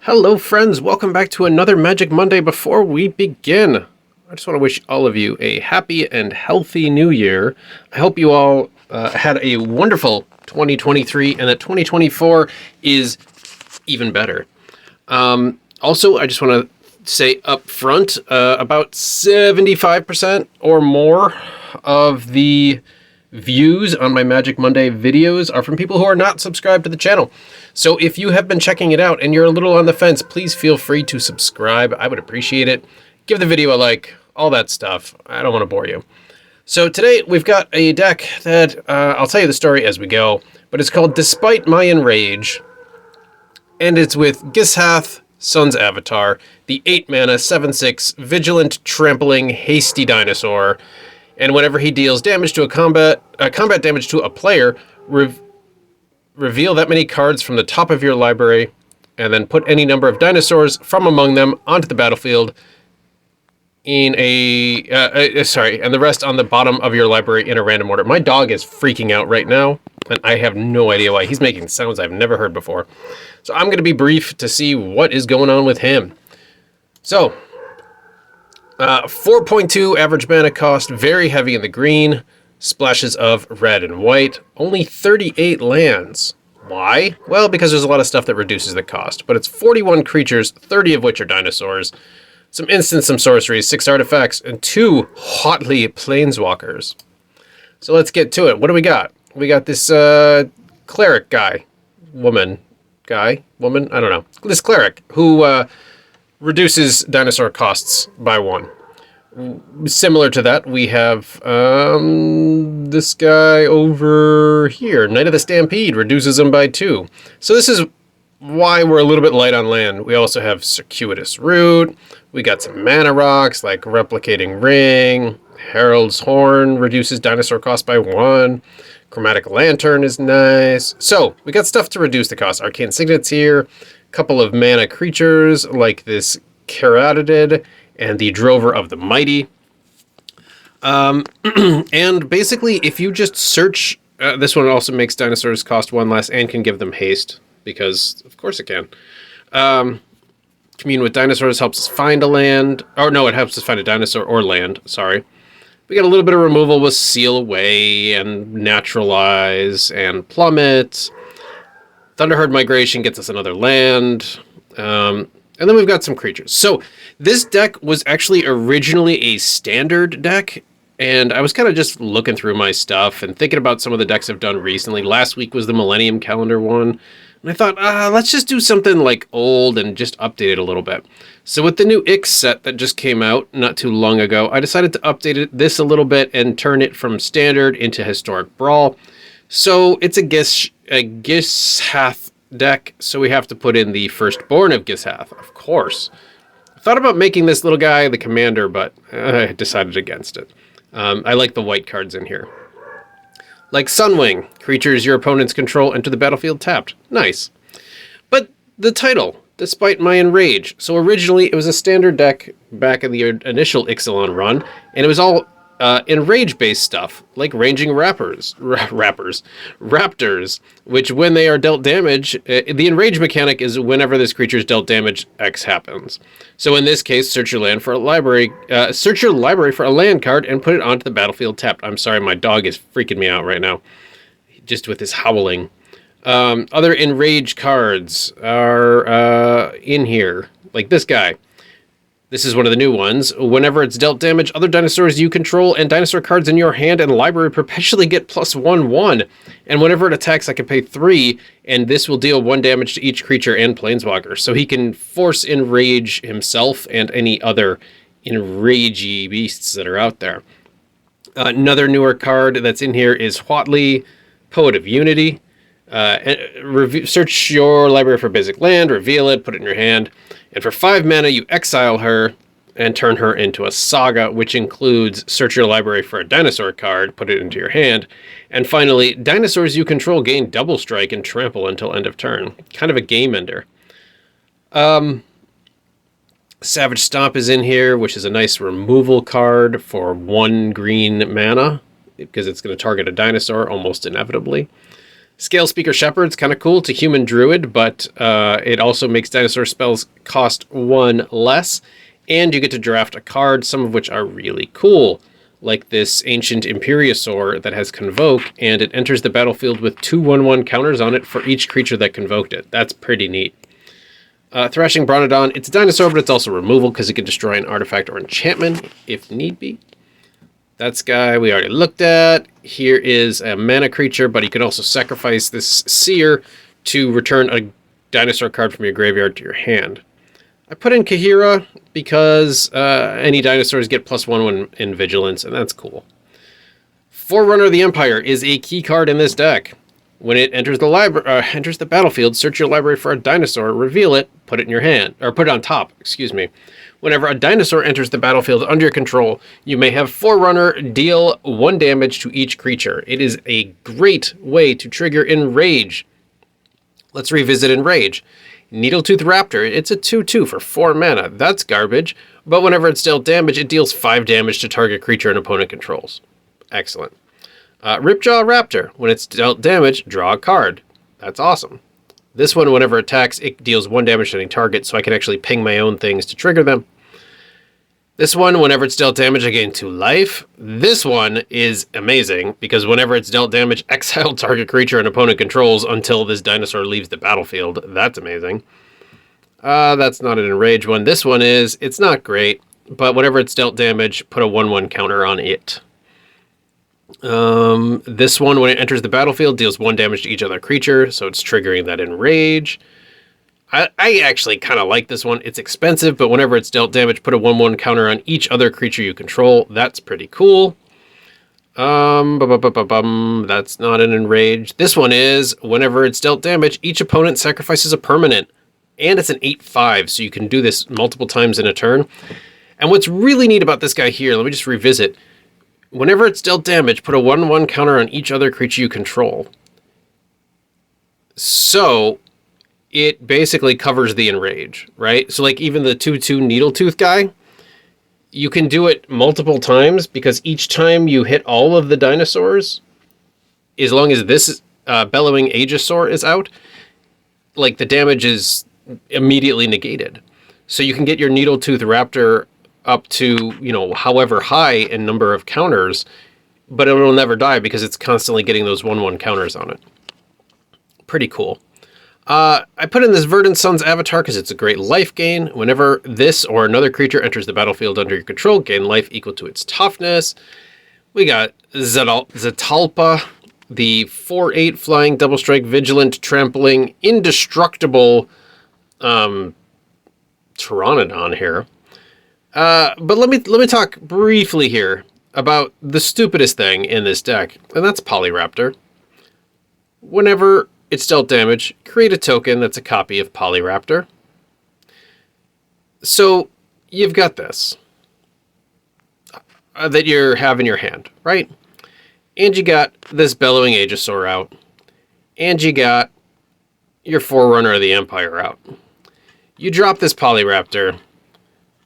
Hello friends, welcome back to another Magic Monday. Before we begin, I just want to wish all of you a happy and healthy new year. I hope you all had a wonderful 2023 and that 2024 is even better. Also, I just want to say up front, about 75% or more of the views on my Magic Monday videos are from people who are not subscribed to the channel. So if you have been checking it out and you're a little on the fence, please feel free to subscribe. I would appreciate it. Give the video a like, all that stuff. I don't want to bore you. So today we've got a deck that I'll tell you the story as we go, but it's called Despite My Enrage, and it's with Gishath, Sun's Avatar, the 8-mana 7/6 Vigilant Trampling Hasty Dinosaur. And whenever he deals damage to a combat damage to a player, reveal that many cards from the top of your library, and then put any number of dinosaurs from among them onto the battlefield in and the rest on the bottom of your library in a random order. My dog is freaking out right now, and I have no idea why. He's making sounds I've never heard before. So I'm going to be brief to see what is going on with him. So 4.2 average mana cost, very heavy in the green, splashes of red and white, only 38 lands. Why? Well, because there's a lot of stuff that reduces the cost, but it's 41 creatures, 30 of which are dinosaurs, some instants, some sorceries, 6 artifacts, and 2 hotly planeswalkers. So let's get to it. What do we got? We got this cleric guy, woman, I don't know. This cleric who reduces dinosaur costs by 1. Similar to that, we have this guy over here. Knight of the Stampede reduces them by 2. So this is why we're a little bit light on land. We also have Circuitous Root. We got some mana rocks like Replicating Ring. Herald's Horn reduces dinosaur cost by 1. Chromatic Lantern is nice. So we got stuff to reduce the cost. Arcane Signets here. Couple of mana creatures like this Caratid and the Drover of the Mighty. And basically, if you just search, this one also makes dinosaurs cost 1 less and can give them haste, because of course it can. Commune with Dinosaurs helps us find a land, or no, it helps us find a dinosaur or land, sorry. We got a little bit of removal with Seal Away and Naturalize and Plummet. Thunderherd Migration gets us another land. And then we've got some creatures. So this deck was actually originally a standard deck, and I was kind of just looking through my stuff and thinking about some of the decks I've done recently. Last week was the Millennium Calendar one, and I thought, let's just do something like old and just update it a little bit. So with the new Ix set that just came out not too long ago, I decided to update this a little bit and turn it from standard into Historic Brawl. So it's a Gishath deck, so we have to put in the Firstborn of Gishath, of course. I thought about making this little guy the commander, but I decided against it. I like the white cards in here. Like Sunwing, creatures your opponents control enter the battlefield tapped. Nice. But the title, Despite My Enrage. So originally it was a standard deck back in the initial Ixalan run, and it was all Enrage-based stuff, like ranging raptors, which when they are dealt damage, the Enrage mechanic is whenever this creature is dealt damage, X happens. So in this case, search your library for a land card and put it onto the battlefield tapped. I'm sorry, my dog is freaking me out right now, just with his howling. Other Enrage cards are in here, like this guy. This is one of the new ones. Whenever it's dealt damage, other dinosaurs you control and dinosaur cards in your hand and library perpetually get +1/1. And whenever it attacks, I can pay 3, and this will deal 1 damage to each creature and planeswalker. So he can force Enrage himself and any other enragey beasts that are out there. Another newer card that's in here is Huatli, Poet of Unity. Search your library for basic land, reveal it, put it in your hand, and for 5 mana you exile her and turn her into a saga, which includes search your library for a dinosaur card, put it into your hand, and finally, dinosaurs you control gain double strike and trample until end of turn. Kind of a game ender. Savage Stomp is in here, which is a nice removal card for 1 green mana, because it's going to target a dinosaur almost inevitably. Scale Speaker Shepherd's kind of cool. It's a human druid, but it also makes dinosaur spells cost 1 less. And you get to draft a card, some of which are really cool. Like this Ancient Imperiosaur that has Convoke, and it enters the battlefield with 2 1/1 counters on it for each creature that convoked it. That's pretty neat. Thrashing Bronodon, it's a dinosaur, but it's also removal because it can destroy an artifact or enchantment if need be. That guy we already looked at. Here is a mana creature, but you can also sacrifice this Seer to return a dinosaur card from your graveyard to your hand. I put in Kahira because any dinosaurs get +1/1 in Vigilance, and that's cool. Forerunner of the Empire is a key card in this deck. When it enters the battlefield, search your library for a dinosaur, reveal it, put it in your hand, or put it on top, excuse me. Whenever a dinosaur enters the battlefield under your control, you may have Forerunner deal 1 damage to each creature. It is a great way to trigger Enrage. Let's revisit Enrage. Needletooth Raptor, it's a 2/2 for 4 mana. That's garbage, but whenever it's dealt damage, it deals 5 damage to target creature an opponent controls. Excellent. Ripjaw Raptor, when it's dealt damage, draw a card. That's awesome. This one, whenever it attacks, it deals 1 damage to any target, so I can actually ping my own things to trigger them. This one, whenever it's dealt damage, I gain 2 life. This one is amazing, because whenever it's dealt damage, exile target creature an opponent controls until this dinosaur leaves the battlefield. That's amazing. That's not an Enrage one. This one is, it's not great, but whenever it's dealt damage, put a 1/1 counter on it. This one, when it enters the battlefield, deals 1 damage to each other creature, so it's triggering that Enrage. I actually kind of like this one. It's expensive, but whenever it's dealt damage, put a 1/1 counter on each other creature you control. That's pretty cool. That's not an Enrage. This one is, whenever it's dealt damage, each opponent sacrifices a permanent. And it's an 8/5, so you can do this multiple times in a turn. And what's really neat about this guy here, let me just revisit. Whenever it's dealt damage, put a 1/1 counter on each other creature you control. So it basically covers the Enrage, right? So like even the 2/2 Needletooth guy, you can do it multiple times because each time you hit all of the dinosaurs, as long as this Bellowing Aegisaur is out, like the damage is immediately negated. So you can get your Needletooth Raptor up to, however high in number of counters, but it will never die because it's constantly getting those 1/1 counters on it. Pretty cool. I put in this Verdant Sun's avatar because it's a great life gain. Whenever this or another creature enters the battlefield under your control, gain life equal to its toughness. We got Zetalpa, the 4/8 flying double strike, vigilant, trampling, indestructible Pteranodon here. But let me talk briefly here about the stupidest thing in this deck, and that's Polyraptor. Whenever it's dealt damage, create a token that's a copy of Polyraptor. So you've got this that you have in your hand, right? And you got this Bellowing Aegisaur out, and you got your Forerunner of the Empire out. You drop this Polyraptor.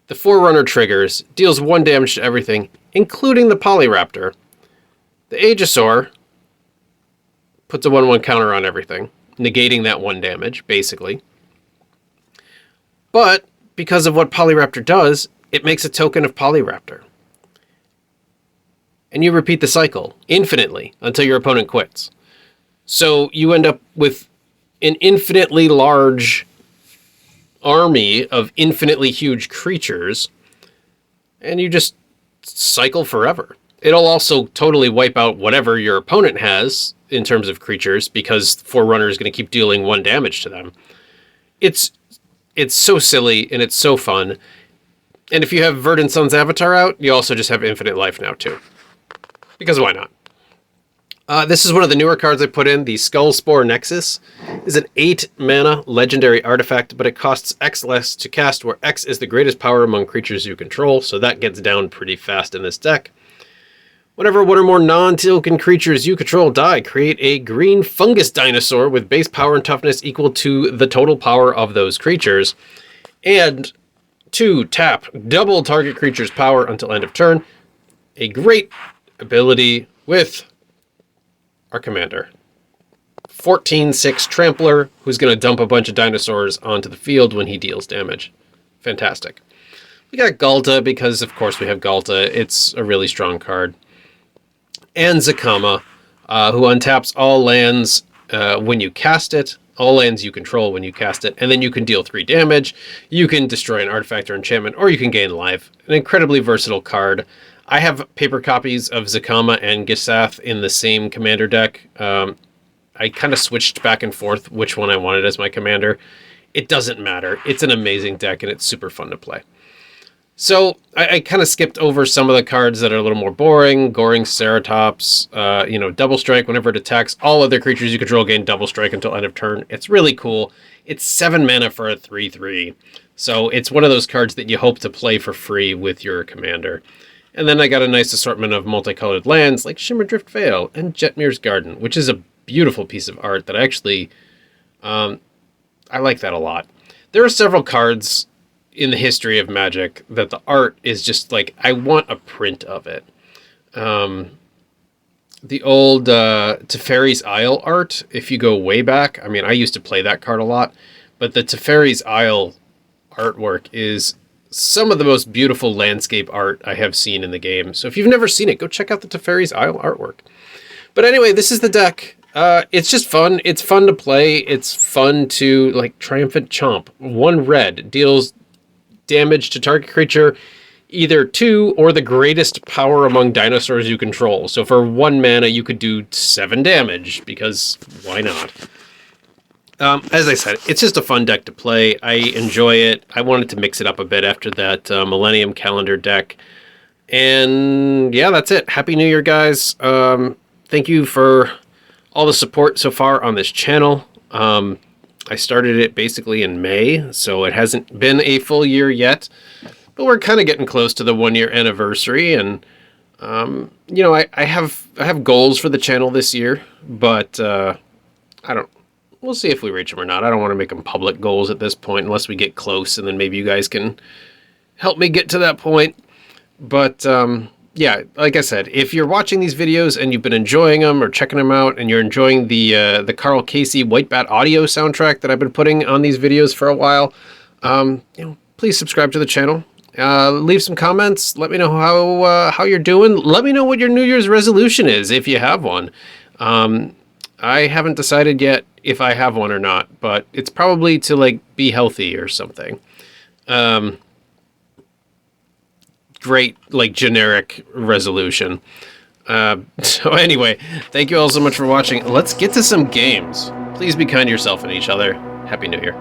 The Forerunner triggers, deals 1 damage to everything, including the Polyraptor. The Aegisaur puts a 1/1 counter on everything, negating that 1 damage, basically. But because of what Polyraptor does, it makes a token of Polyraptor. And you repeat the cycle infinitely until your opponent quits. So you end up with an infinitely large army of infinitely huge creatures, and you just cycle forever. It'll also totally wipe out whatever your opponent has in terms of creatures, because Forerunner is going to keep dealing 1 damage to them. It's so silly, and it's so fun. And if you have Verdant Sun's avatar out, you also just have infinite life now, too. Because why not? This is one of the newer cards I put in. The Skullspore Nexus is an 8 mana legendary artifact, but it costs X less to cast, where X is the greatest power among creatures you control, so that gets down pretty fast in this deck. Whenever 1 or more non-token creatures you control die, create a green fungus dinosaur with base power and toughness equal to the total power of those creatures. And 2, tap, double target creature's power until end of turn. A great ability with our commander. 14/6 Trampler, who's going to dump a bunch of dinosaurs onto the field when he deals damage. Fantastic. We got Galta because, of course, we have Galta. It's a really strong card. And Zakama, who untaps all lands when you cast it. All lands you control when you cast it. And then you can deal 3 damage. You can destroy an artifact or enchantment, or you can gain life. An incredibly versatile card. I have paper copies of Zakama and Gishath in the same commander deck. I kind of switched back and forth which one I wanted as my commander. It doesn't matter. It's an amazing deck, and it's super fun to play. So I kind of skipped over some of the cards that are a little more boring. Goring Ceratops, Double Strike. Whenever it attacks, all other creatures you control gain Double Strike until end of turn. It's really cool. It's 7 mana for a 3/3. So it's one of those cards that you hope to play for free with your commander. And then I got a nice assortment of multicolored lands like Shimmerdrift Vale and Jetmir's Garden, which is a beautiful piece of art that I actually, I like that a lot. There are several cards in the history of Magic that the art is just like, I want a print of it. The old Teferi's Isle art, if you go way back, I mean, I used to play that card a lot, but the Teferi's Isle artwork is some of the most beautiful landscape art I have seen in the game. So if you've never seen it, go check out the Teferi's Isle artwork. But anyway, this is the deck. It's just fun. It's fun to play. It's fun to, like, Triumphant Chomp. 1 red deals damage to target creature, either 2 or the greatest power among dinosaurs you control. So for 1 mana, you could do 7 damage, because why not? As I said, it's just a fun deck to play. I enjoy it. I wanted to mix it up a bit after that Millennium Calendar deck. And yeah, that's it. Happy New Year, guys. Thank you for all the support so far on this channel. I started it basically in May, so it hasn't been a full year yet. But we're kind of getting close to the 1-year anniversary. And, I have goals for the channel this year. But we'll see if we reach them or not. I don't want to make them public goals at this point unless we get close, and then maybe you guys can help me get to that point. But yeah, like I said, if you're watching these videos and you've been enjoying them or checking them out, and you're enjoying the Karl Casey White Bat audio soundtrack that I've been putting on these videos for a while, please subscribe to the channel. Leave some comments. Let me know how you're doing. Let me know what your New Year's resolution is, if you have one. I haven't decided yet if I have one or not, but it's probably to, like, be healthy or something. Great, like, generic resolution. So anyway, thank you all so much for watching. Let's get to some games. Please be kind to yourself and each other. Happy New Year.